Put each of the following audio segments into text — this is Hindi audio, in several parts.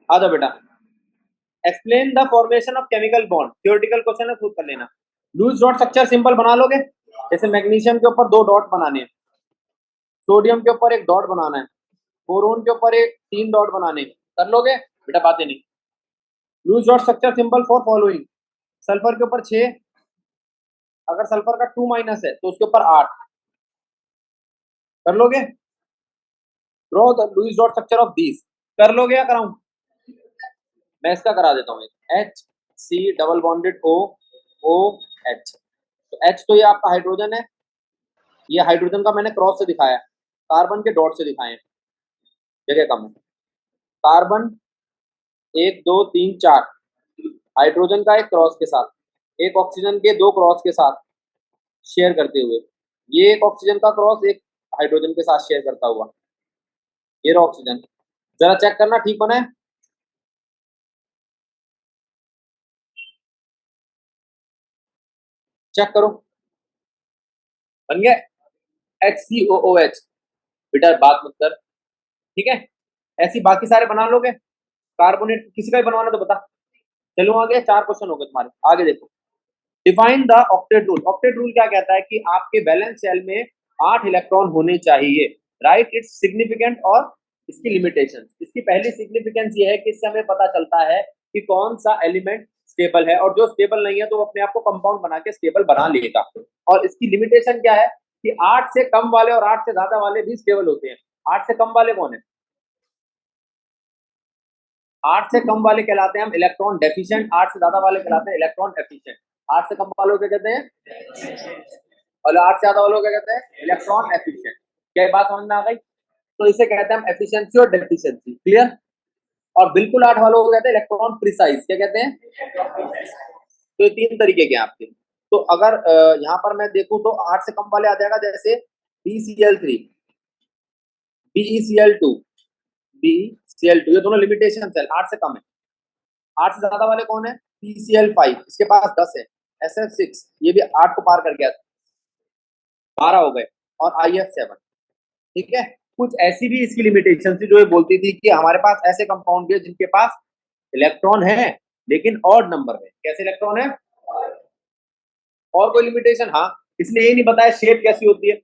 आ जाओ बेटा। Explain the formation of chemical bond, theoretical question है, खुद कर लेना। लूज डॉट स्ट्रक्चर सिंपल बना लोगे, जैसे मैग्नीशियम के ऊपर 2 डॉट बनाने हैं, सोडियम के ऊपर 1 डॉट बनाना है, बोरोन के ऊपर 3 डॉट बनाने हैं, कर लोगे बेटा, बातें नहीं। Lewis dot structure simple for following, sulphur के ऊपर 6, अगर सल्फर का 2 माइनस है तो उसके ऊपर 8, कर लोगे। Draw the Lewis dot structure of these, कर लोगे या कराऊं? मैं इसका करा देता हूँ, H C double bonded O O H. तो एच तो ये आपका हाइड्रोजन है, ये हाइड्रोजन का मैंने क्रॉस से दिखाया, कार्बन के डॉट से दिखाए हैं, जगह कम है। कार्बन 1 2 3 4, हाइड्रोजन का एक क्रॉस के साथ, एक ऑक्सीजन के 2 क्रॉस के साथ शेयर करते हुए, ये एक ऑक्सीजन का क्रॉस एक हाइड्रोजन के साथ शेयर करता हुआ, ये रहा ऑक्सीजन। जरा चेक करना ठीक बना है, चेक करो, बन गया HCOOH। बेटा बात मत कर, ठीक है, ऐसी बाकी सारे बना लोगे। कार्बोनेट किसी का भी बनवाना तो बता। चलो आगे, 4 क्वेश्चन हो गए तुम्हारे, आगे देखो। Define the octet rule, octet rule क्या कहता है कि आपके बैलेंस शेल में 8 इलेक्ट्रॉन होने चाहिए, राइट इट्स सिग्निफिकेंट और इसकी लिमिटेशन। इसकी पहली सिग्निफिकेंस ये है कि इससे हमें पता चलता है कि कौन सा एलिमेंट स्टेबल है, और जो स्टेबल नहीं है तो वो अपने आप को कंपाउंड बना के स्टेबल बना लेगा। और इसकी लिमिटेशन क्या है कि 8 से कम वाले और 8 से ज्यादा वाले भी स्टेबल होते हैं। 8 से कम वाले कौन है? 8 से कम वाले कहलाते हैं हम इलेक्ट्रॉन डेफिशिएंट, 8 से ज्यादा वाले कहलाते हैं इलेक्ट्रॉन एफिशिएंट। 8 से कम वालों को क्या कहते हैं, और 8 से ज्यादा वालों को क्या कहते हैं, इलेक्ट्रॉन एफिशिएंट। क्या ये बात समझ में आ गई? तो इसे कहते हैं हम एफिशिएंसी और डेफिशिएंसी, क्लियर। और बिल्कुल 8 वालों को कहते हैं इलेक्ट्रॉन प्रिसाइज, क्या कहते हैं। तो ये 3 तरीके के हैं आपके। तो अगर यहाँ पर मैं देखूं तो 8 से कम वाले आ जाएगा, जैसे BCl3, BeCl2, BCl2, ये दोनों लिमिटेशन है, 8 से कम है। 8 से ज्यादा वाले कौन है, PCl5, इसके पास 10 है, SF6, ये भी 8 को पार कर गया, 12 हो गए, और IF7, ठीक है। कुछ ऐसी भी इसकी लिमिटेशन थी जो ये बोलती थी कि हमारे पास ऐसे कंपाउंड भी है जिनके पास इलेक्ट्रॉन है लेकिन ऑड नंबर में। कैसे इलेक्ट्रॉन है? और कोई लिमिटेशन? हाँ, इसलिए ये नहीं बताया शेप कैसी होती है,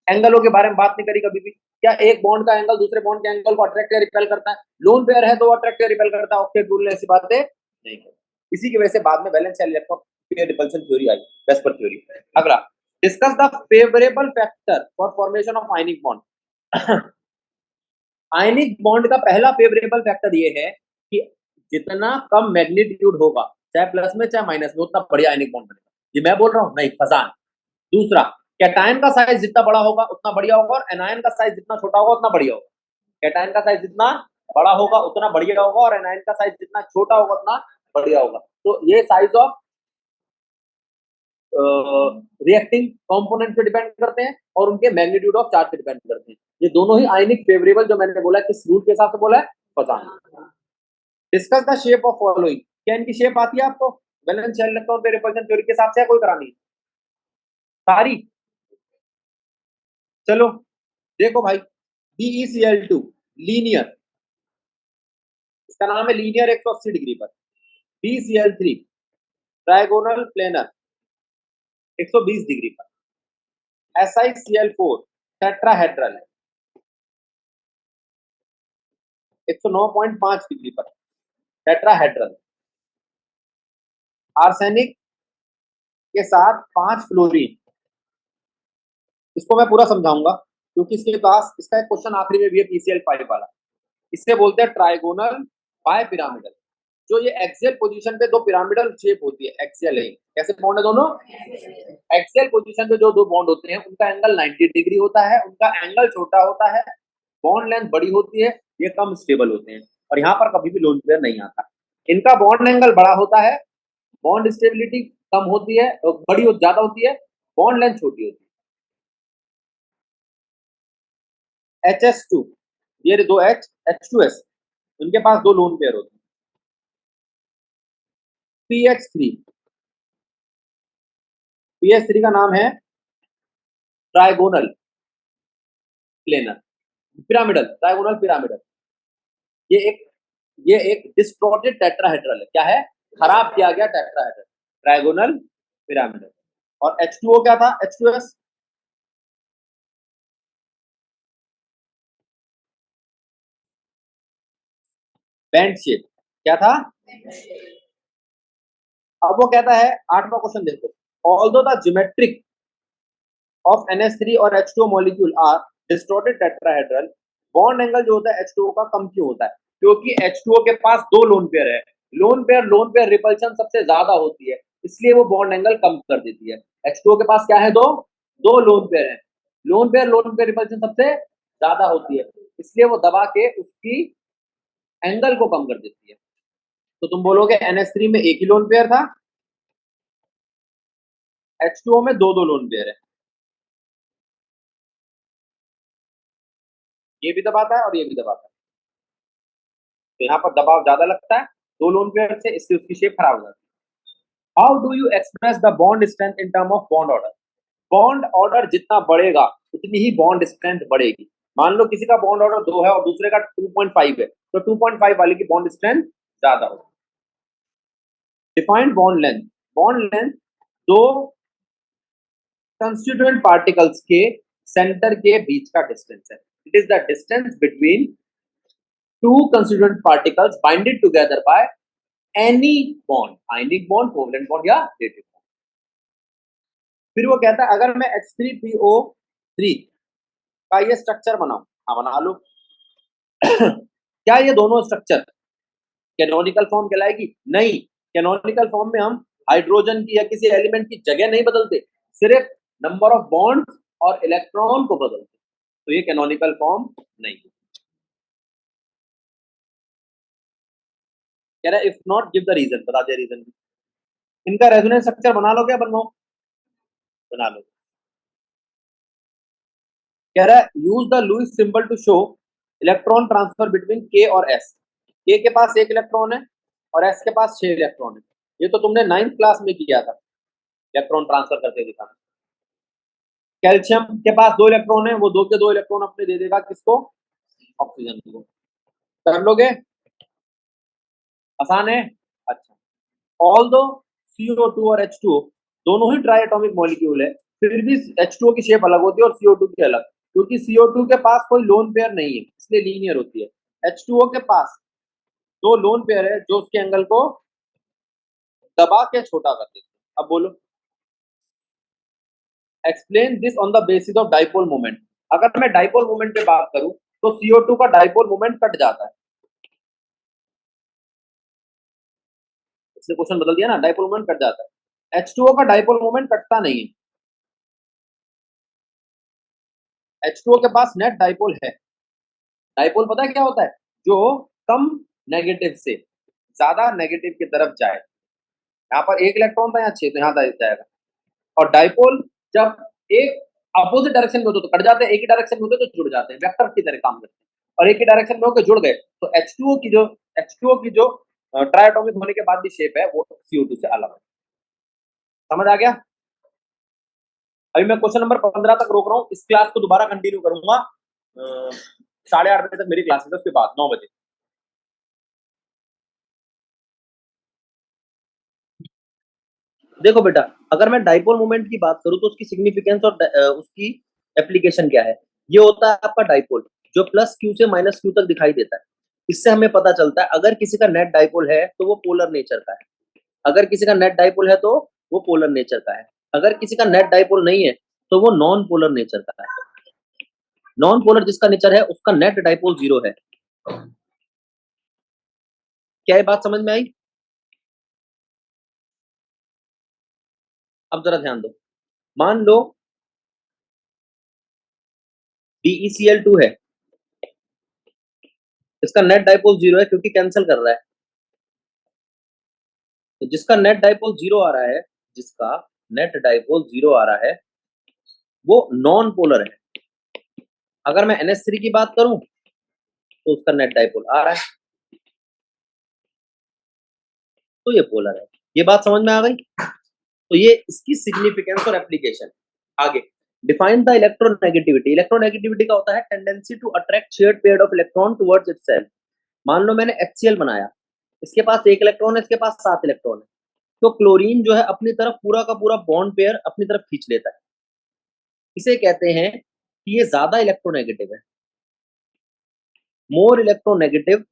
एंगलों के बारे में बात नहीं करी कभी भी। क्या एक बॉन्ड का एंगल दूसरे बॉन्ड के एंगल को अट्रैक्ट या रिपेल करता है? लोन पेयर है तो अट्रैक्ट या रिपेल करता है, ऑक्टेट रूल ने ऐसी बातें नहीं की। इसी की वजह से बाद में वैलेंस या इलेक्ट्रॉन पेयर रिपल्शन थ्योरी आई, वेस्पर थ्योरी। अगला, discuss the favourable factor for formation of ionic bond. Ionic bond का पहला फेवरेबल फैक्टर ये है कि जितना कम मैग्नीट्यूड होगा, चाहे प्लस में चाहे माइनस में, उतना बढ़िया आयनिक बॉन्ड बनेगा। ये मैं बोल रहा हूं नहीं, फजान। दूसरा, कैटायन का साइज जितना बड़ा होगा उतना बढ़िया होगा, और एनायन का साइज जितना छोटा होगा उतना बढ़िया होगा। कैटायन का साइज जितना बड़ा होगा उतना बढ़िया होगा, और एनायन का साइज जितना छोटा होगा उतना बढ़िया होगा। तो ये साइज ऑफ रिएक्टिंग कंपोनेंट पे डिपेंड करते हैं और उनके मैग्नीट्यूड ऑफ चार्ज पे डिपेंड करते हैं। ये दोनों ही आयनिक फेवरेबल, जो मैंने बोला किस रूल के हिसाब से बोला है, फजान। Discuss the shape of following, क्या इनकी शेप आती है आपको? वैलेंस शेल इलेक्ट्रॉन पे रिपल्शन थ्योरी के हिसाब से कोई करानी है सारी? चलो देखो भाई, BeCl2 लीनियर, इसका नाम है लीनियर 180 डिग्री पर। BCl3 ट्राइगोनल प्लेनर 120 डिग्री पर। SiCl4 टेट्राहेड्रल 109.5 डिग्री पर, टेट्राहेड्रल। आर्सेनिक के साथ 5 फ्लोरीन, इसको मैं पूरा समझाऊंगा क्योंकि इसके पास इसका एक क्वेश्चन आखिरी में भी है, PCl5 वाला। इसे बोलते हैं ट्राइगोनल बाय पिरामिडल। जो ये एक्सियल पोजीशन पे 2 पिरामिडल शेप होती है, एक्सियल है, कैसे बॉन्ड है दोनों? एक्सियल पोजीशन पे जो 2 बॉन्ड होते हैं उनका एंगल 90 डिग्री होता है, उनका एंगल छोटा होता है, बॉन्ड लेंथ बड़ी होती है, ये कम स्टेबल होते हैं, और यहाँ पर कभी भी लोन पेयर नहीं आता। इनका बॉन्ड एंगल बड़ा होता है, बॉन्ड स्टेबिलिटी कम होती है, बड़ी ज्यादा होती है, बॉन्ड लेंथ छोटी होती है। HS2, ये 2 H H2S, इनके पास 2 लोन पेयर होते हैं। PH3, PH3 का नाम है trigonal planar pyramidal, trigonal pyramidal. ये एक ये एक डिस्टॉर्टेड टेट्राहेड्रल है। क्या है? खराब किया गया टेट्राहेड्रल, ट्रायगोनल पिरामिडल। और H2O क्या था? H2S, band shape. क्या था? अब वो कहता है, 8वां क्वेश्चन देखो, although the geometric of NH3 और H2O molecule are distorted tetrahedral, bond angle जो होता है H2O का कम क्यों होता है? क्योंकि H2O के पास दो लोन पेयर है। लोन पेयर रिपल्शन सबसे ज्यादा होती है, इसलिए वो बॉन्ड एंगल कम कर देती है। H2O के पास क्या है? दो दो लोन पेयर रिपल्शन सबसे ज्यादा होती है, इसलिए वो दबा के उसकी एंगल को कम कर देती है। तो तुम बोलोगे NH3 में एक ही लोन पेयर था, H2O में दो दो लोन पेयर है। ये भी दबाता है और ये भी दबाता है, तो यहाँ पर दबाव ज्यादा लगता है दो लोन पेयर से, इससे उसकी शेप खराब हो जाती है। How do you express the bond strength in term of bond order? Bond order जितना बढ़ेगा उतनी ही बॉन्ड स्ट्रेंथ बढ़ेगी। मान लो किसी का बॉन्ड ऑर्डर 2 है और दूसरे का 2.5 है, तो 2.5 वाले की बॉन्ड स्ट्रेंथ ज्यादा होगी। Defined bond length. Bond length दो कंस्टिट्यूएंट पार्टिकल्स के सेंटर के बीच का डिस्टेंस है। It is the distance between two constituent particles binded together by any bond, ionic bond, covalent bond या रिलेटिव बॉन्ड। फिर वो कहता है अगर मैं H3PO3 का ये स्ट्रक्चर बनाऊं, हाँ बना लो क्या ये दोनों स्ट्रक्चर कैनोनिकल फॉर्म कहलाएगी? नहीं, कैनोनिकल फॉर्म में हम हाइड्रोजन की या किसी एलिमेंट की जगह नहीं बदलते, सिर्फ नंबर ऑफ बॉन्ड्स और इलेक्ट्रॉन को बदलते, तो ये कैनोनिकल फॉर्म नहीं है। कह रहा है if not give the reason, बता दे रीजन। इनका रेजोनेंस स्ट्रक्चर बना लो, क्या बनवाओ? बना लो। कह रहा है use the Lewis symbol to show electron transfer between K और एस। के पास एक इलेक्ट्रॉन है और एस के पास 6 इलेक्ट्रॉन है। ये तो तुमने 9th क्लास में किया था, इलेक्ट्रॉन ट्रांसफर करके दिखाना। कैल्शियम के पास 2 इलेक्ट्रॉन है, वो दो के दो इलेक्ट्रॉन अपने दे देगा किसको? ऑक्सीजन को। कर लोगे? आसान है। अच्छा, ऑल दो CO2 और H2O दोनों ही ट्राई एटॉमिक मॉलिक्यूल है, फिर भी H2O की शेप अलग होती है और CO2 की अलग, क्योंकि CO2 के पास कोई लोन पेयर नहीं है, इसलिए लीनियर होती है। H2O के पास दो लोन पेयर है जो उसके एंगल को दबा के छोटा कर देते हैं। अब बोलो, explain this on the basis of dipole moment. अगर मैं डाइपोल मोमेंट पे बात करूं तो CO2 का डाइपोल मोमेंट कट जाता है, इसलिए क्वेश्चन बदल दिया ना, डाइपोल मोमेंट कट जाता है। H2O का डाइपोल मोमेंट कटता नहीं है, H2O के पास नेट डाइपोल है। डाइपोल पता है क्या होता है? जो कम नेगेटिव से ज्यादा नेगेटिव की तरफ जाए। यहाँ पर एक इलेक्ट्रॉन था, यहाँ 6, तो यहाँ जाएगा। और डाइपोल जब एक अपोजिट डायरेक्शन में होते तो कट जाते हैं, एक ही डायरेक्शन में होते तो जुड़ जाते हैं, वेक्टर की तरह काम करते हैं। और एक ही डायरेक्शन में होकर जुड़ गए तो H2O की जो ट्राइएटॉमिक होने के बाद भी शेप है वो CO2 से अलग है। समझ आ गया? अभी मैं क्वेश्चन नंबर 15 तक रोक रहा हूँ, इस क्लास को दोबारा कंटिन्यू करूंगा 8:30 बजे तक मेरी क्लास है, उसके बाद 9 बजे। देखो बेटा, अगर मैं डाइपोल मोमेंट की बात करूं तो उसकी सिग्निफिकेंस और उसकी एप्लीकेशन क्या है। ये होता है आपका डाइपोल जो प्लस क्यू से माइनस क्यू तक दिखाई देता है। इससे हमें पता चलता है अगर किसी का नेट डाइपोल है तो वो पोलर नेचर का है, अगर किसी का नेट डाइपोल है तो वो पोलर नेचर का है, अगर किसी का नेट डाइपोल नहीं है तो वो नॉन पोलर नेचर का है। नॉन पोलर जिसका नेचर है उसका नेट डाइपोल 0 है। क्या ये बात समझ में आई? अब जरा ध्यान दो, मान लो BeCl2 है, इसका नेट डाइपोल 0 है क्योंकि कैंसिल कर रहा है। तो जिसका नेट डाइपोल 0 आ रहा है, जिसका नेट डाइपोल 0 आ रहा है वो नॉन पोलर है। अगर मैं NH3 की बात करूं तो उसका नेट डाइपोल आ रहा है, तो ये पोलर है। ये बात समझ में आ गई? तो ये इसकी सिग्निफिकेंस और एप्लीकेशन। आगे, डिफाइन द इलेक्ट्रोनेगेटिविटी। इलेक्ट्रोनेगेटिविटी का होता है tendency to attract shared pair of electron towards itself. मान लो मैंने HCl बनाया, इसके पास 1 इलेक्ट्रॉन है, इसके पास 7 इलेक्ट्रॉन है, तो क्लोरीन जो है अपनी तरफ पूरा का पूरा बॉन्ड पेयर अपनी तरफ खींच लेता है। इसे कहते हैं कि ये ज्यादा इलेक्ट्रोनेगेटिव है। मोर इलेक्ट्रोनेगेटिव,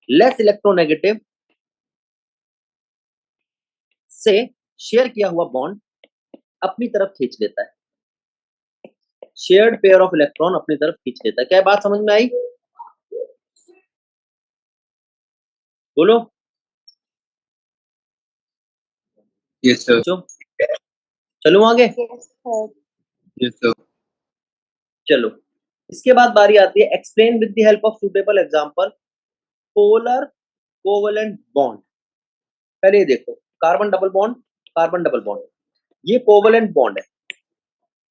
लेस इलेक्ट्रोनेगेटिव से शेयर किया हुआ बॉन्ड अपनी तरफ खींच लेता है। शेयर्ड पेयर ऑफ इलेक्ट्रॉन अपनी तरफ खींच लेता है। क्या बात समझ में आई? बोलो। Yes sir. चलो आगे। Yes sir. चलो, इसके बाद बारी आती है explain with the help of suitable example polar covalent bond. पहले ये देखो, carbon double bond, carbon double bond, ये कोवेलेंट बॉन्ड है।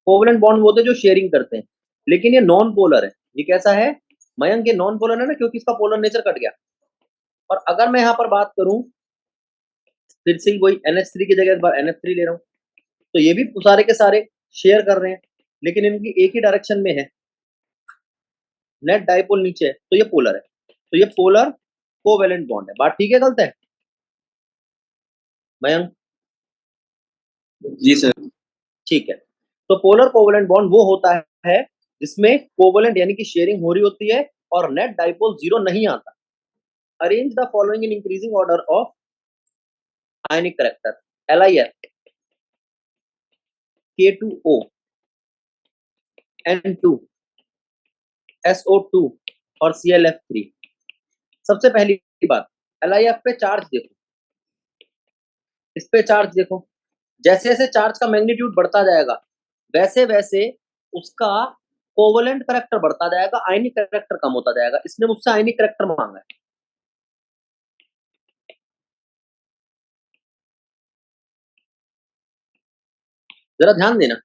कोवेलेंट बॉन्ड होते हैं जो शेयरिंग करते हैं, लेकिन ये नॉन पोलर है। ये कैसा है मयंक? ये नॉन पोलर है ना, क्योंकि इसका पोलर नेचर कट गया। और अगर मैं यहां पर बात करूं, फिर से वही NH3 की जगह इस बार NH3 ले रहा हूं, तो ये भी सारे के सारे शेयर कर रहे हैं, लेकिन इनकी एक ही डायरेक्शन में है, नेट डाइपोल नीचे है, तो ये पोलर है। तो ये पोलर कोवेलेंट बॉन्ड है। बात ठीक है गलत है मयंक? जी सर। ठीक है। तो पोलर कोवेलेंट बॉन्ड वो होता है जिसमें कोवेलेंट यानी कि शेयरिंग हो रही होती है और नेट डाइपोल 0 नहीं आता। Arrange the following in increasing order of ionic character. LIF, K2O, N2, SO2 और ClF3। सबसे पहली बात, LIF पे चार्ज देखो, इस पे चार्ज देखो। जैसे जैसे चार्ज का मैग्नीट्यूड बढ़ता जाएगा, वैसे वैसे उसका कोवेलेंट करेक्टर बढ़ता जाएगा, आयनिक करेक्टर कम होता जाएगा। इसने मुझसे आयनिक करेक्टर मांगा है। जरा ध्यान देना,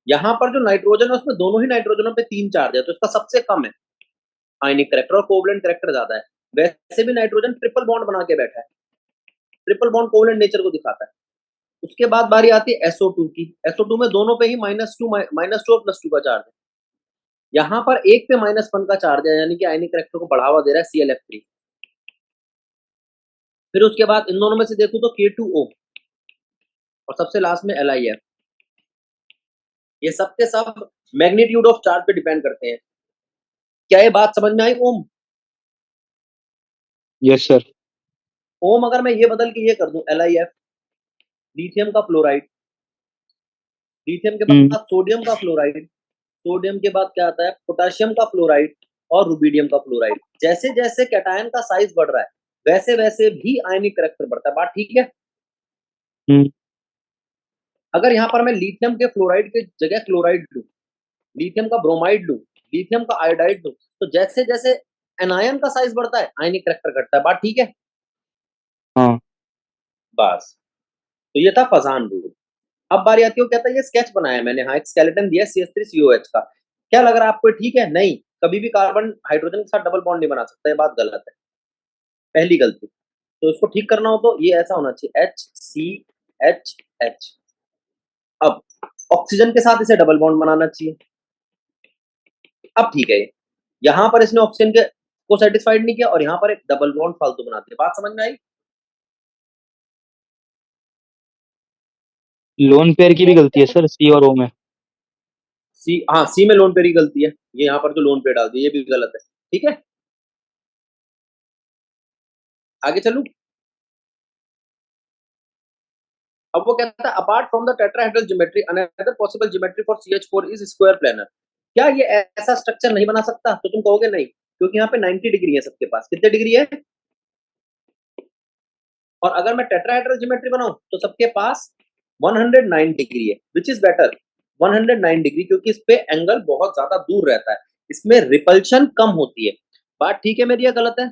यहां पर जो नाइट्रोजन है उसमें दोनों ही नाइट्रोजनों पे 3 चार्ज है, तो इसका सबसे कम है आयनिक करेक्टर और कोवेलेंट करेक्टर ज्यादा है। वैसे भी नाइट्रोजन ट्रिपल बॉन्ड बना के बैठा है, ट्रिपल बॉन्ड कोवेलेंट नेचर को दिखाता है। उसके बाद बारी आती है SO2 की। SO2 में दोनों पे ही -2 और +2 का चार्ज है। यहां पर एक पे -1 का चार्ज है, यानी कि आयनिक करेक्टर को बढ़ावा दे रहा है ClF3। फिर उसके बाद इन दोनों में से देखूं तो K2O और सबसे लास्ट में LIF। ये सब के सब मैग्नीट्यूड ऑफ चार्ज पे डिपेंड करते हैं। क्या ये बात समझ में आई ओम? Yes sir. ओम अगर मैं ये बदल के ये कर दूं LIF, लिथियम का फ्लोराइड, लिथियम के बाद सोडियम का फ्लोराइड, सोडियम के बाद क्या आता है पोटेशियम का फ्लोराइड और रुबिडियम का फ्लोराइड। जैसे जैसे कैटायन का साइज बढ़ रहा है, वैसे वैसे भी आयनिक करेक्टर बढ़ता है। बात ठीक है? अगर यहाँ पर मैं लिथियम के फ्लोराइड के जगह क्लोराइड लूं, लिथियम का ब्रोमाइड लूं, लिथियम का आयोडाइड लूं, तो जैसे जैसे एनायन का साइज बढ़ता है, आयनिक करेक्टर घटता है। बात ठीक है? हाँ। बस, तो ये था फजान रूल। अब बारी आती है, कहता है ये स्केच बनाया मैंने, हाँ एक स्केलेटन दिया CH3COH का। क्या लग रहा है आपको ठीक है? नहीं, कभी भी कार्बन हाइड्रोजन के साथ डबल बॉन्ड नहीं बना सकता, ये बात गलत है, पहली गलती। तो इसको ठीक करना हो तो ये ऐसा होना चाहिए HCHH। अब ऑक्सीजन के साथ इसे डबल बॉन्ड बनाना चाहिए। अब ठीक है, यहां पर इसने ऑक्सीजन के को सेटिस्फाइड नहीं किया और यहां पर एक डबल बॉन्ड फालतू बना दिया। बात समझ में आई? लोन पेयर की भी गलती है सर, C और O में। सी में लोन पेयर की गलती है, ये यहाँ पर जो लोन पेयर डाल दिया ये भी गलत है। ठीक है, आगे चलूं। अब वो कहता है apart from the tetrahedral geometry another possible geometry for CH4 is square planar. क्या ये ऐसा स्ट्रक्चर नहीं बना सकता? तो तुम कहोगे नहीं, क्योंकि यहाँ पे 90 डिग्री है सबके पास। कितने डिग्री है? और अगर मैं टेट्राहेड्रल ज्योमेट्री बनाऊं तो सबके पास 109 डिग्री है। Which is better? 109 डिग्री, क्योंकि इस पे एंगल बहुत ज्यादा दूर रहता है, इसमें रिपल्शन कम होती है। बात ठीक है मेरी या गलत है?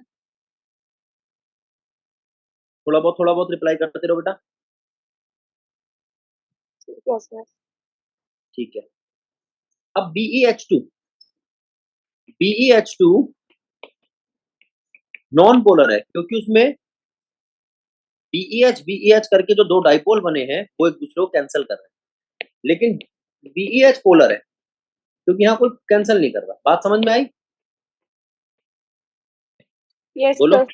थोड़ा बहुत रिप्लाई करते रहो बेटा। ठीक है। अब BeH2 नॉन पोलर है, क्योंकि उसमें BeH करके जो दो डाइपोल बने हैं वो एक दूसरे को कैंसिल कर रहे हैं। लेकिन BeH पोलर है, क्योंकि यहाँ कोई कैंसिल नहीं कर रहा। बात समझ में आई? यस बोलो। सर।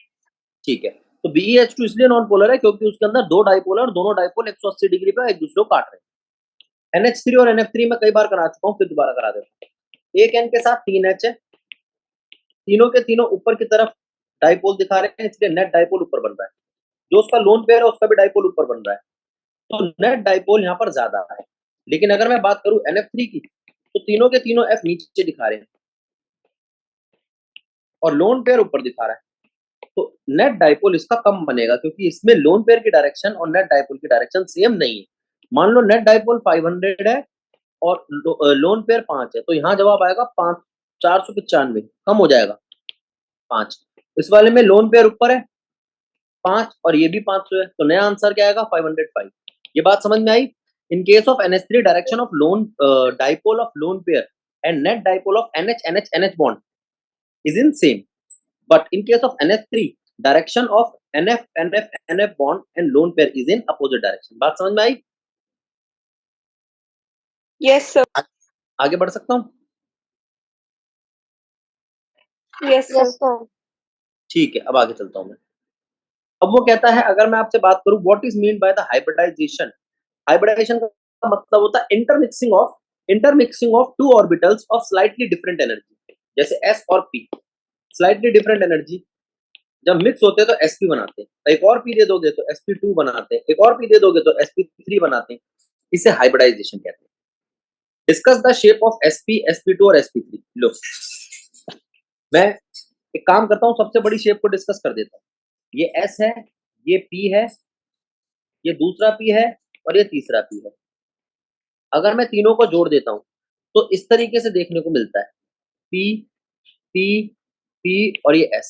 ठीक है, तो BeH2 इसलिए नॉन पोलर है क्योंकि उसके अंदर दो डाइपोल है और दोनों डाइपोल 180 डिग्री पे एक दूसरे को काट रहे हैं। NH3 और NF3 में कई बार करा चुका हूँ, फिर दोबारा करा देता हूँ। एक N के साथ 3 H है, तीनों के तीनों ऊपर की तरफ डाइपोल दिखा रहे हैं, इसलिए नेट डाइपोल ऊपर बन रहा है। जो उसका लोन पेयर है उसका भी डाइपोल ऊपर बन रहा है, तो नेट डाइपोल यहाँ पर ज्यादा है। लेकिन अगर मैं बात करूं NF3 की, तो तीनों के तीनों F नीचे दिखा रहे हैं और लोन पेयर ऊपर दिखा रहा है, तो नेट डाइपोल इसका कम बनेगा क्योंकि इसमें लोन पेयर की डायरेक्शन और नेट डाइपोल की डायरेक्शन सेम नहीं है। मान लो नेट डाइपोल 500 है और लोन पेयर 5 है, तो यहाँ जवाब आएगा 5 495, कम हो जाएगा 5। इस वाले में लोन पेयर ऊपर है 5 और ये भी 500 है, तो नया आंसर क्या आएगा 505। ये बात समझ में आई। In case of NH3 direction of lone dipole of lone pair and net dipole of NH bond is in same, but in case of NH3 direction of NF bond and lone pair is in opposite direction। बात समझ में आई? Yes sir. आगे बढ़ सकता हूँ? Yes sir. ठीक है, अब आगे चलता हूँ मैं। अब वो कहता है, अगर मैं आपसे बात करूं what is mean by the hybridisation. Hybridisation का मतलब होता है intermixing of two orbitals of slightly different energy, जैसे S और P स्लाइटली डिफरेंट एनर्जी जब मिक्स होते हैं तो sp बनाते हैं, एक और p दे दोगे तो sp2 बनाते हैं, एक और p दे दोगे तो sp3 बनाते हैं, इसे हाइब्रिडाइजेशन कहते हैं। Discuss the shape of sp, sp2 और sp3। लो, मैं एक काम करता हूँ, सबसे बड़ी शेप को डिस्कस कर देता हूँ। ये s है, ये p है, ये दूसरा p है और ये तीसरा p है। अगर मैं तीनों को जोड़ देता हूँ तो इस तरीके से देखने को मिलता है, p p p और ये s।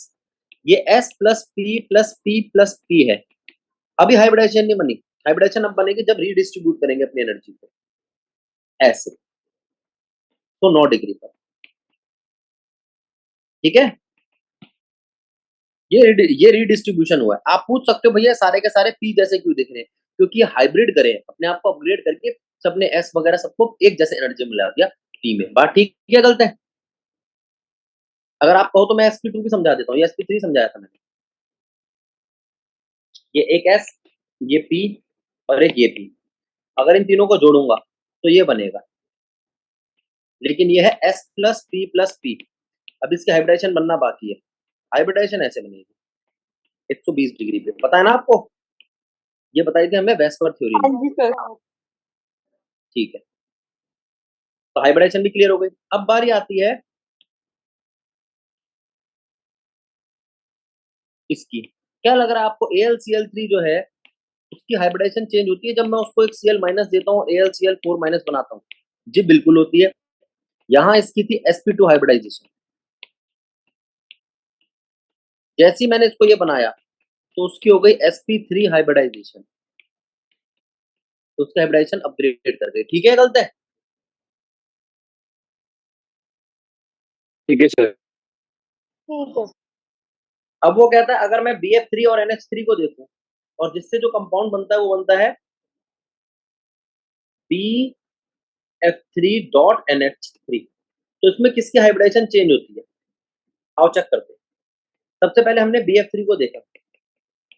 ये s plus p plus p plus p है। अभी हाइब्रिडाइजेशन नहीं बनी, हाइब्रिडाइजेशन अब बनेगी जब रीडिस्ट्रीब्यूट करेंगे अपनी एनर्जी को ऐसे, तो 9 डिग्री पर। ठीक है, ये रीडिस्ट्रीब्यूशन हुआ है। आप पूछ सकते हो भैया सारे के सारे p जैसे क्यों दिख रहे हैं, क्योंकि ये हाइब्रिड करे, अपने आप को अपग्रेड करके सबने s वगैरह सबको एक जैसे एनर्जी मिला दिया p में। बात ठीक है गलत है? अगर आप कहो तो मैं sp2 भी समझा देता हूँ, ये sp3 समझाया था मैंने। ये एक s, ये p और एक ये p, अगर इन तीनों को जोड़ूंगा तो ये बनेगा, लेकिन ये है s plus p plus p। अब इसकी हाइब्रिडाइजेशन बनना बाकी है। हाइब्रिडाइजेशन ऐसे बनेगी 120 डिग्री पे, पता है ना आपको? ये बताई थी हमें वेस्पर थ्योरी में। हाँ जी सर। ठीक है, तो हाइब्रिडाइजेशन भी क्लियर हो गई। अब बारी आती है इसकी। क्या लग रहा है आपको AlCl3 जो है उसकी हाइब्रिडाइजेशन चेंज होती है जब मैं उसको एक Cl माइनस देता हूँ, AlCl4 माइनस बनाता हूँ? जी बिल्कुल होती है। यहां इसकी थी sp2 हाइब्रिडाइजेशन, जैसी मैंने इसको ये बनाया तो उसकी हो गई sp3 हाइब्रिडाइजेशन, तो उसका हाइब्रिडाइजेशन अपग्रेड कर गई। ठीक है गलत है? ठीक है सर। ठीक है। अब वो कहता है अगर मैं BF3 और NH3 को देखूं और जिससे जो कंपाउंड बनता है वो बनता है BF3 डॉट NH3, तो इसमें किसकी हाइब्रिडाइजेशन चेंज होती है? आओ चेक करते हैं। सबसे पहले हमने BF3 को देखा,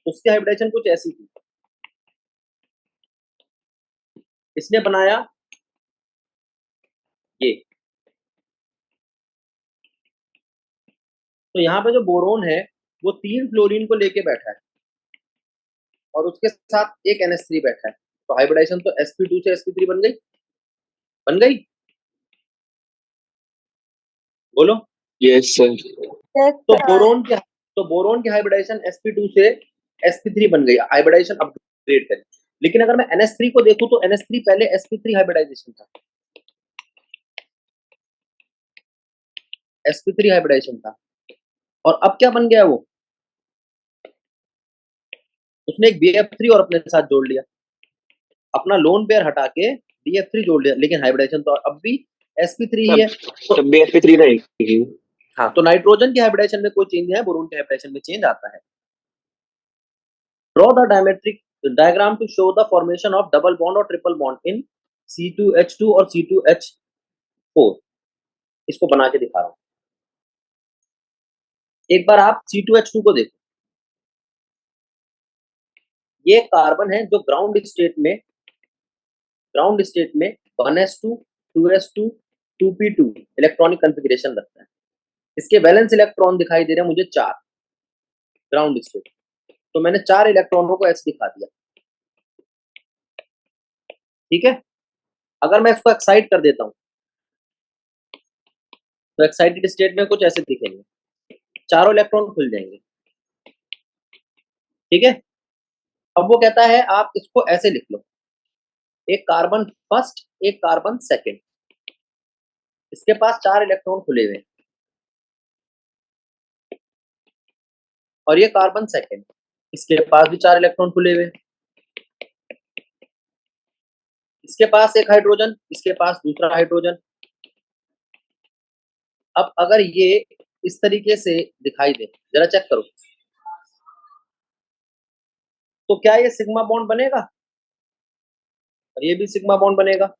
उसकी हाइब्रिडाइजेशन कुछ ऐसी थी, इसने बनाया ये, तो यहाँ पे जो बोरोन है वो 3 फ्लोरीन को लेके बैठा है और उसके साथ एक NH3 बैठा है, तो हाइब्रिडाइजेशन तो sp2 से sp3 बन गई, बन गई? बोलो। Yes sir. यस तो सर। बोरोन की हाइब्रिडाइजेशन sp2 से sp3 बन गई, हाइब्रिडाइजेशन अपग्रेड करें। लेकिन अगर मैं NH3 को देखूं तो NH3 पहले sp3 हाइब्रिडाइजेशन था, sp3 हाइब्रिडाइजेशन था, और अब क्या बन गया वो? उसने एक BF3 और अपने साथ जोड़ लिया, अपना लोन पेयर हटा के BF3 जोड़ लिया, लेकिन हाइब्रिडाइजेशन तो अब भी sp3 ही है। तब भी sp3 रहेगी। हाँ, तो नाइट्रोजन की हाइब्रिडाइजेशन में कोई चेंज है, बोरोन की हाइब्रिडाइजेशन में चेंज आता है। Draw the diametric diagram to show the formation of double bond और ट्रिपल बॉन्ड इन C2H2 और C2H4। इसको बना के दिखा रहा हूं। एक बार आप C2H2 को देखो, ये कार्बन है जो ग्राउंड स्टेट में 1s2 2s2 2p2 electronic configuration रखता है। इसके वैलेंस इलेक्ट्रॉन दिखाई दे रहे हैं मुझे 4 ग्राउंड स्टेट, तो मैंने 4 इलेक्ट्रॉनों को ऐसे दिखा दिया। ठीक है, अगर मैं इसको एक्साइट कर देता हूं तो एक्साइटेड स्टेट में कुछ ऐसे दिखेंगे, चारों इलेक्ट्रॉन खुल जाएंगे। ठीक है, अब वो कहता है आप इसको ऐसे लिख लो, एक कार्बन फर्स्ट एक कार्बन सेकंड, इसके पास 4 इलेक्ट्रॉन खुले हुए हैं, और ये कार्बन सेकंड, इसके पास भी 4 इलेक्ट्रॉन खुले हुए हैं, इसके पास एक हाइड्रोजन, इसके पास दूसरा हाइड्रोजन। अब अगर ये इस तरीके से दिखाई दे, जरा चेक करो, तो क्या ये सिग्मा बॉन्ड बनेगा? और ये भी सिग्मा बॉन्ड बनेगा,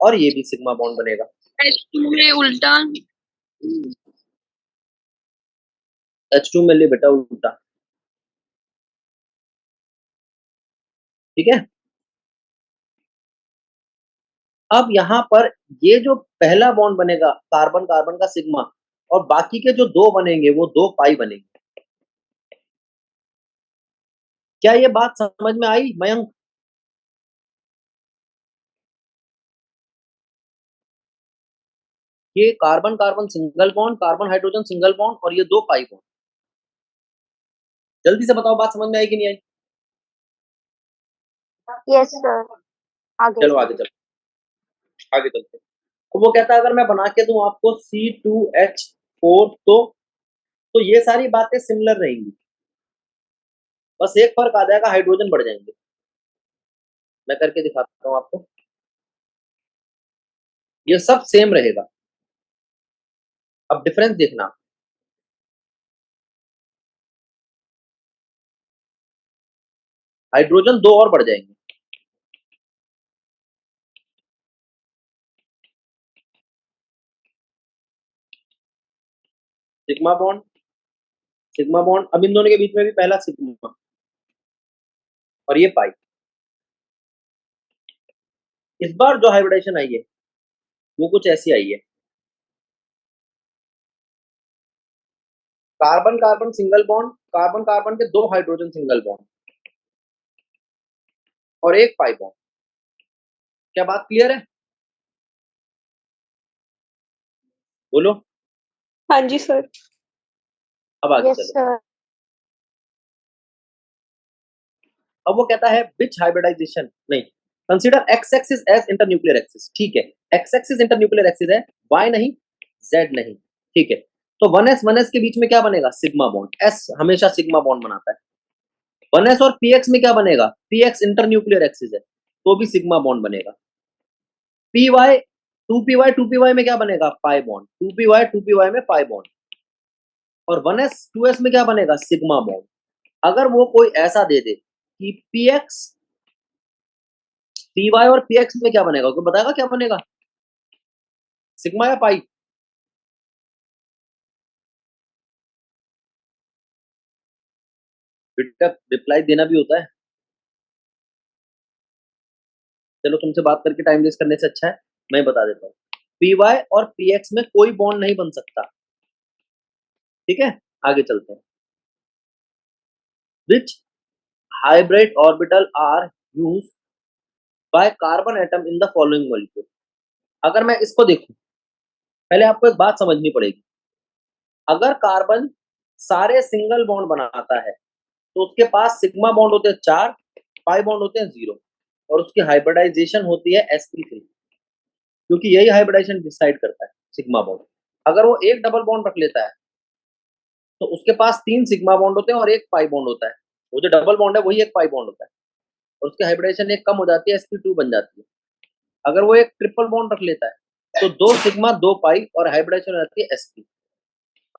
और ये भी सिग्मा बॉन्ड बनेगा। H2 में उल्टा। H2 में ले बेटा उल्टा। ठीक है, अब यहां पर ये जो पहला बॉन्ड बनेगा कार्बन कार्बन का सिग्मा, और बाकी के जो 2 बनेंगे वो 2 पाई बनेंगे। क्या ये बात समझ में आई मयंक? ये carbon carbon single bond, carbon hydrogen single bond, और ये 2 पाई बॉन्ड। जल्दी से बताओ बात समझ में आई कि नहीं आई? Yes sir. आगे चलो आगे चलो, आगे चलते हैं। तो वो कहता है अगर मैं बना के दूं आपको C2H4, तो ये सारी बातें सिमिलर रहेंगी, बस एक फर्क आ जाएगा, हाइड्रोजन बढ़ जाएंगे। मैं करके दिखाता हूं आपको, ये सब सेम रहेगा। अब डिफरेंस देखना, हाइड्रोजन 2 और बढ़ जाएंगे, सिग्मा बॉन्ड सिग्मा बॉन्ड, अब इन दोनों के बीच में भी पहला सिग्मा, और ये पाई। इस बार जो हाइब्रिडेशन आई है वो कुछ ऐसी आई है, carbon carbon single bond, carbon carbon के 2 हाइड्रोजन सिंगल बॉन्ड, और एक पाई बॉन्ड। क्या बात क्लियर है? बोलो। हाँ जी सर। अब आगे Yes चलो। sir. अब वो कहता है विच हाइब्रिडाइजेशन, नहीं, consider X axis as internuclear axis. ठीक है, एक्स एक्सिस इंटरन्यूक्लियर एक्सिस है, वाई नहीं, जेड नहीं। ठीक है, तो 1s के बीच में क्या बनेगा? Sigma bond. एस हमेशा सिग्मा बॉन्ड बनाता है। 1s और px में क्या बनेगा? px इंटरन्यूक्लियर एक्सिस है, तो भी सिग्मा बॉन्ड बनेगा। py 2py में क्या बनेगा? Pi bond. 2py में पाई बॉन्ड। और 1s 2s में क्या बनेगा? Sigma bond. अगर वो कोई ऐसा दे दे कि px py और px में क्या बनेगा, कोई बताएगा क्या बनेगा? सिग्मा या पाई? बेटा रिप्लाई देना भी होता है। चलो तुमसे बात करके टाइम वेस्ट करने से अच्छा है मैं बता देता हूँ, py और px में कोई बॉन्ड नहीं बन सकता। ठीक है, आगे चलते हैं। Which hybrid orbital are use by carbon atom in the following molecule. अगर मैं इसको देखूं, पहले आपको एक बात समझनी पड़ेगी। अगर कार्बन सारे सिंगल बॉन्ड बनाता है तो उसके पास सिग्मा बॉन्ड होते हैं 4, पाई बॉन्ड होते हैं 0, और उसकी हाइब्रिडाइजेशन होती है sp3, क्योंकि यही हाइब्रिडाइजेशन डिसाइड करता है सिग्मा बॉन्ड। अगर वो एक डबल बॉन्ड रख लेता है तो उसके पास 3 सिग्मा बॉन्ड होते हैं और एक पाई बॉन्ड होता है। वो जो डबल बॉन्ड है वही एक पाई बॉन्ड होता है, और उसकी हाइब्रिडाइजेशन एक कम हो जाती है, sp2 बन जाती है। अगर वो एक ट्रिपल बॉन्ड रख लेता है तो 2 सिग्मा 2 पाई और हाइब्रिडाइजेशन हो जाती है sp।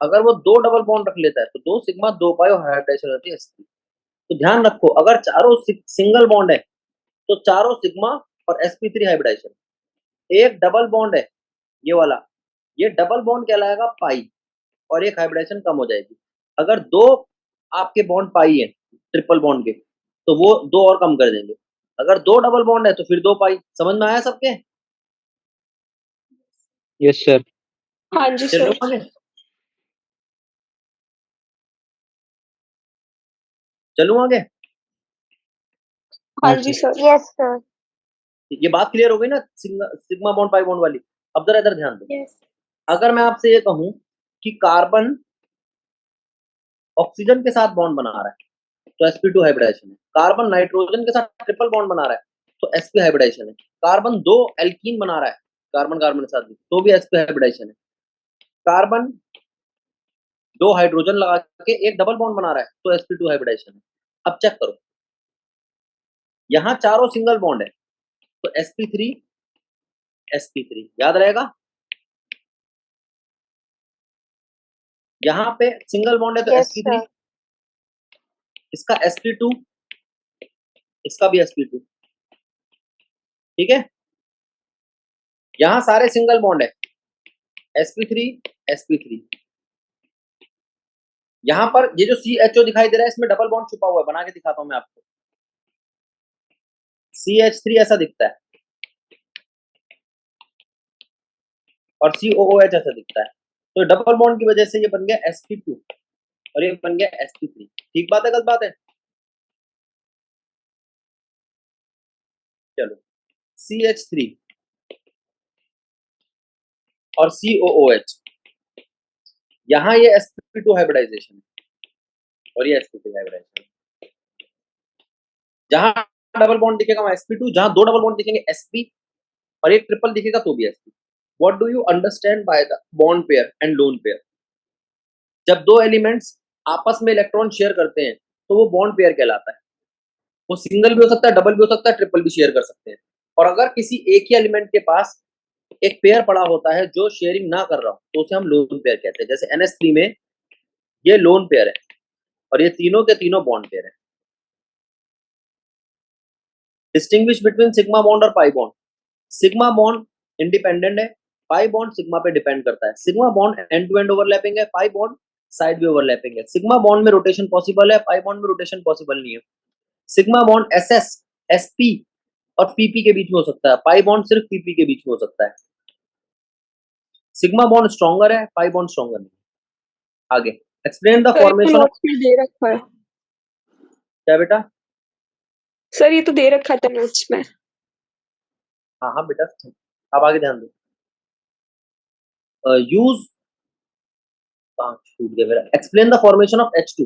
अगर वो 2 डबल बॉन्ड रख लेता है तो 2 सिग्मा 2 पाई और हाइब्रिडाइजेशन हो जाती है sp। तो ध्यान रखो, अगर चारों सिंगल बॉन्ड है तो चारों सिग्मा और sp3 हाइब्रिडाइजेशन। एक डबल बॉन्ड है ये वाला, ये डबल बॉन्ड कहलाएगा पाई, और एक हाइब्रिडेशन कम हो जाएगी। अगर दो आपके बॉन्ड पाई है ट्रिपल बॉन्ड के, तो वो दो और कम कर देंगे। अगर दो डबल बॉन्ड है तो फिर दो पाई। समझ में आया सबके? Yes sir. हाँ जी चलो सर। आगे, चलूं आगे। हाँ जी सर। Yes sir. ये बात क्लियर हो गई ना, सिग्मा बॉन्ड पाई बॉन्ड वाली। अब जरा इधर ध्यान दो। यस। अगर मैं आपसे ये कहूं कि कार्बन ऑक्सीजन के साथ बॉन्ड बना रहा है तो sp2 हाइब्रिडेशन है। कार्बन नाइट्रोजन के साथ ट्रिपल बॉन्ड बना रहा है तो sp हाइब्रिडेशन है। कार्बन दो एल्कीन बना रहा है कार्बन कार्बन के साथ भी, तो भी sp हाइब्रिडेशन है। कार्बन दो हाइड्रोजन लगा के एक डबल बॉन्ड बना रहा है तो sp2 हाइब्रिडेशन है। अब चेक करो, यहां चारों सिंगल बॉन्ड है तो sp3 sp3 याद रहेगा। यहां पे सिंगल बॉन्ड है तो यस sp3, सर। इसका sp2, इसका भी sp2। ठीक है, यहां सारे सिंगल बॉन्ड है sp3 sp3। यहां पर ये जो CHO दिखाई दे रहा है इसमें डबल बॉन्ड छुपा हुआ है, बना के दिखाता हूं मैं आपको। CH3 ऐसा दिखता है और COOH ऐसा दिखता है, तो डबल बॉन्ड की वजह से ये बन गया sp2 और ये बन गया sp3। ठीक बात है गलत बात है? चलो, CH3 और COOH, यहां ये sp2 हाइब्रिडाइजेशन है और ये sp3 हाइब्रिडाइजेशन है। जहां डबल बॉन्ड दिखेगा वहां sp2, जहां दो डबल बॉन्ड दिखेंगे sp और एक ट्रिपल दिखेगा तो भी sp। What do you understand by the bond pair and lone pair? जब दो एलिमेंट्स आपस में इलेक्ट्रॉन शेयर करते हैं तो वो बॉन्ड पेयर कहलाता है। वो सिंगल भी हो सकता है, डबल भी हो सकता है, ट्रिपल भी शेयर कर सकते हैं। और अगर किसी एक ही एलिमेंट के पास एक पेयर पड़ा होता है जो शेयरिंग ना कर रहा हो तो उसे हम लोन पेयर कहते हैं। जैसे NH3 में ये लोन पेयर है और ये तीनों के तीनों बॉन्ड पेयर है। डिस्टिंग्विश बिटवीन सिग्मा बॉन्ड और pi bond. Sigma bond independent है, पाई बॉन्ड सिग्मा पे डिपेंड करता है। Sigma bond end to end overlapping है, पाई बॉन्ड साइड भी ओवरलैपिंग है। सिग्मा बॉन्ड में रोटेशन पॉसिबल है, पाई बॉन्ड में रोटेशन पॉसिबल नहीं है। सिग्मा बॉन्ड SS SP और PP के बीच में हो सकता है, पाई बॉन्ड सिर्फ PP के बीच में हो सकता है। सिग्मा बॉन्ड स्ट्रॉन्गर है, पाई बॉन्ड स्ट्रॉन्गर नहीं। आगे, एक्सप्लेन द सर ये तो फॉर्मेशन ऑफ। नोट्स में दे रखा है। क्या बेटा? सर ये तो दे रखा था नोट्स में। हाँ हाँ बेटा, अब आगे ध्यान दो। यूज छूट गया मेरा। Explain the formation of H2।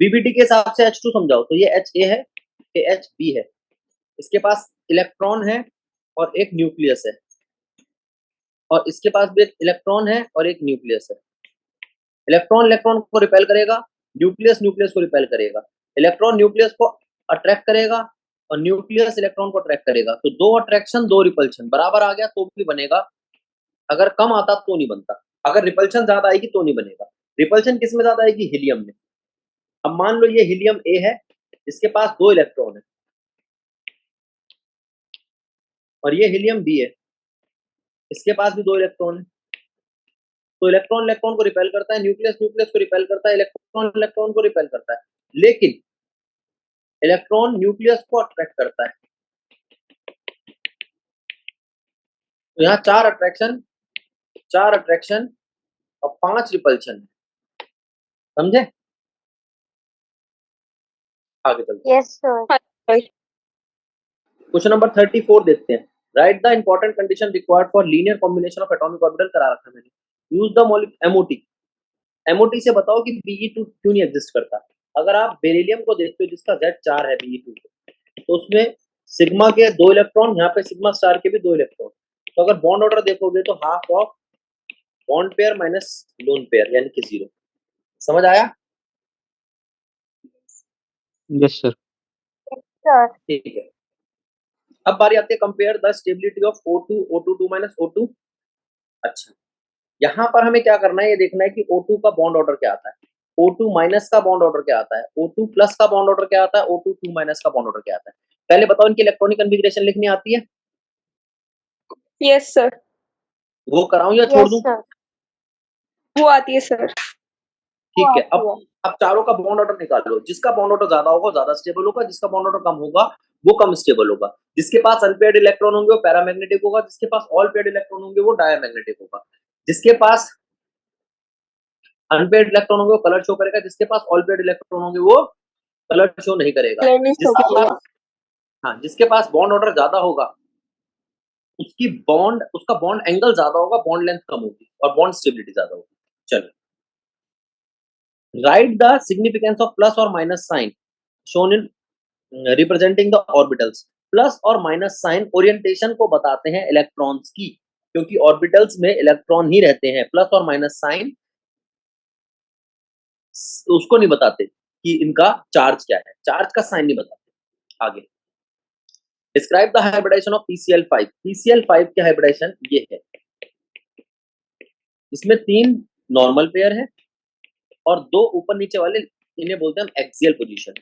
BBT के हिसाब से H2 समझाओ तो ये HA है, ये HB है। इसके पास इलेक्ट्रॉन है और एक न्यूक्लियस है, और इसके पास भी एक इलेक्ट्रॉन है और एक न्यूक्लियस है। इलेक्ट्रॉन इलेक्ट्रॉन को रिपेल करेगा, न्यूक्लियस न्यूक्लियस को रिपेल करेगा। इलेक्ट्रॉन न्यूक्लियस को अट्रैक्ट करेगा और न्यूक्लियस इलेक्ट्रॉन को अट्रैक्ट करेगा। तो दो अट्रैक्शन दो रिपल्शन बराबर आ गया तो भी बनेगा, अगर कम आता तो नहीं बनता। अगर रिपल्शन ज्यादा आएगी तो नहीं बनेगा। रिपल्शन किस में ज्यादा आएगी? हीलियम में। अब मान लो ये हीलियम A है, इसके पास दो इलेक्ट्रॉन है, और ये हीलियम B है, इसके पास भी दो इलेक्ट्रॉन है। तो इलेक्ट्रॉन इलेक्ट्रॉन को रिपेल करता है, न्यूक्लियस न्यूक्लियस को रिपेल करता है, इलेक्ट्रॉन इलेक्ट्रॉन को रिपेल करता है, लेकिन इलेक्ट्रॉन न्यूक्लियस को अट्रैक्ट करता है। तो यहाँ चार अट्रैक्शन और 5 रिपल्शन है। समझे? आगे चलते हैं। Yes sir. क्वेश्चन नंबर 34 देखते हैं। Right the important condition required for linear combination of atomic orbital करा रखा है मैंने। Use the molecule MOT। MOT से बताओ कि Be2 क्यों नहीं एग्जिस्ट करता। अगर आप बेरिलियम को देखते हो जिसका Z4 है Be2, तो उसमें सिग्मा के दो इलेक्ट्रॉन, यहाँ पे सिग्मा स्टार के भी दो इलेक्ट्रॉन। तो अगर बॉन्ड ऑर्डर देखोगे तो half of bond pair minus lone pair यानी कि 0। समझ आया? Yes sir. सर। ठीक है, अब बारी आती है compare the stability of O2 O22 minus O2। अच्छा, यहाँ पर हमें क्या करना है, ये देखना है कि O2 का बॉन्ड ऑर्डर क्या आता है, O2 माइनस का बॉन्ड ऑर्डर क्या आता है, O2 प्लस का बॉन्ड ऑर्डर क्या आता है, O2 2 माइनस का बॉन्ड ऑर्डर क्या आता है। पहले बताओ इनकी इलेक्ट्रॉनिक कन्फिगरेशन लिखनी आती है? Yes sir. वो कराऊं या छोड़ दूं? वो आती है सर। ठीक है, अब चारों का बॉन्ड ऑर्डर निकाल लो। जिसका बॉन्ड ऑर्डर ज्यादा होगा ज्यादा स्टेबल होगा, जिसका बॉन्ड ऑर्डर कम होगा वो कम स्टेबल होगा। जिसके पास अनपेयर्ड इलेक्ट्रॉन होंगे वो पैरामैग्नेटिक होगा, जिसके पास ऑल पेयर्ड इलेक्ट्रॉन होंगे वो डायमैग्नेटिक होगा। जिसके पास अनपेयर्ड इलेक्ट्रॉन होंगे वो कलर शो करेगा, जिसके पास ऑल पेयर्ड इलेक्ट्रॉन होंगे वो कलर शो नहीं करेगा। जिसके पास बॉन्ड ऑर्डर ज्यादा होगा उसका बॉन्ड एंगल ज्यादा होगा, बॉन्ड लेंथ कम होगी और बॉन्ड स्टेबिलिटी ज्यादा होगी। चलो, write the significance of plus और minus sign shown in representing the orbitals. Plus और माइनस साइन ओरिएंटेशन को बताते हैं इलेक्ट्रॉन्स की, क्योंकि ऑर्बिटल्स में इलेक्ट्रॉन ही रहते हैं। प्लस और माइनस साइन उसको नहीं बताते कि इनका चार्ज क्या है, चार्ज का साइन नहीं बताते। आगे, describe the hybridisation of PCl5। PCl5 की हाइब्रिडाइजेशन ये है, इसमें 3 नॉर्मल पेयर है और 2 ऊपर नीचे वाले, इन्हें बोलते हैं हम एक्सियल पोजीशन,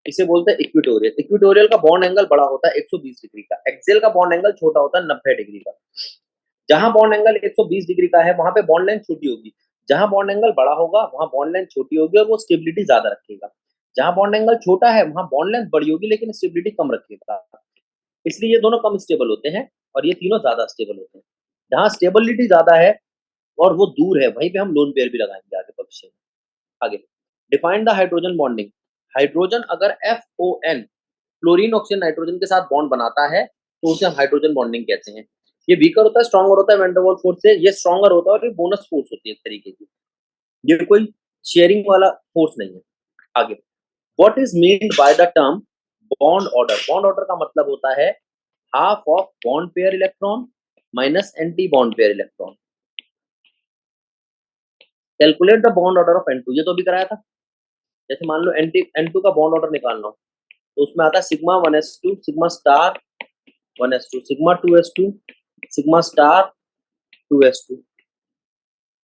इसे बोलते हैं इक्वेटोरियल। इक्वेटोरियल का बॉन्ड एंगल बड़ा होता है 120 डिग्री का, एक्सियल का बॉन्ड एंगल छोटा होता है 90 डिग्री का। जहां बॉन्ड एंगल 120 डिग्री का है वहां पे बॉन्ड लेंथ छोटी होगी, जहां बॉन्ड एंगल बड़ा होगा वहां बॉन्ड लेंथ छोटी होगी और वो स्टेबिलिटी ज्यादा रखेगा। जहां बॉन्ड एंगल छोटा है वहां बॉन्ड लेंथ बड़ी होगी लेकिन स्टेबिलिटी कम रखेगा। इसलिए ये दोनों कम स्टेबल होते हैं और ये तीनों ज्यादा स्टेबल होते हैं। जहां स्टेबिलिटी ज्यादा है और वो दूर है वहीं पे हम लोन पेयर भी लगाएंगे आगे भविष्य में। आगे, define the hydrogen bonding. Hydrogen अगर FON फ्लोरीन ऑक्सीजन नाइट्रोजन के साथ बॉन्ड बनाता है तो उसे हम हाइड्रोजन बॉन्डिंग कहते हैं। ये वीकर होता है, स्ट्रॉन्गर होता है वैन डर वाल्स फोर्स से, ये स्ट्रॉन्गर होता है और ये बोनस फोर्स होती है एक तरीके की, ये कोई शेयरिंग वाला फोर्स नहीं है। आगे, what is meant by the term bond order. Bond order का मतलब होता है half of bond pair electron minus anti bond pair electron. Calculate the bond order of N2, ये तो अभी कराया था। जैसे मान लो N2 का बॉन्ड ऑर्डर निकालना हो तो उसमें आता है sigma 1s2 sigma star 1s2 sigma 2s2 sigma star 2s2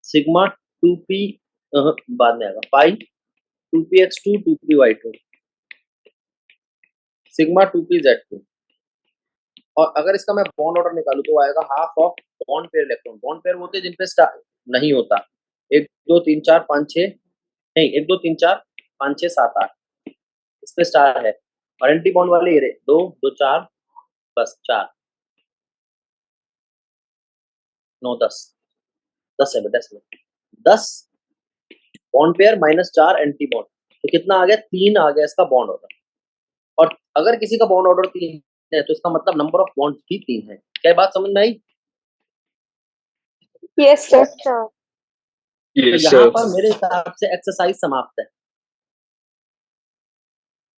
sigma 2p बाद में आएगा पाई 2px2 2py2 सिग्मा 2pz2। और अगर इसका मैं बॉन्ड ऑर्डर निकालू तो आएगा half of bond pair electron. Bond pair होते हैं जिन पे स्टार नहीं होता, 1 2 3 4 5 6 नहीं 1 2 3 4 5 6 7 8 इस पे स्टार है और एंटी बॉन्ड वाले ये 2 2 4 बस 4 9 10 10 है बेटा, इसमें 10 bond pair minus 4 anti bond, तो कितना आ गया 3 आ गया इसका बॉन्ड ऑर्डर। और अगर किसी का बॉन्ड ऑर्डर 3 है तो इसका मतलब नंबर ऑफ बॉन्ड्स भी 3 है। क्या बात समझ में आई? Yes sir. तो यहाँ पर मेरे हिसाब से एक्सरसाइज समाप्त है।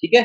ठीक है।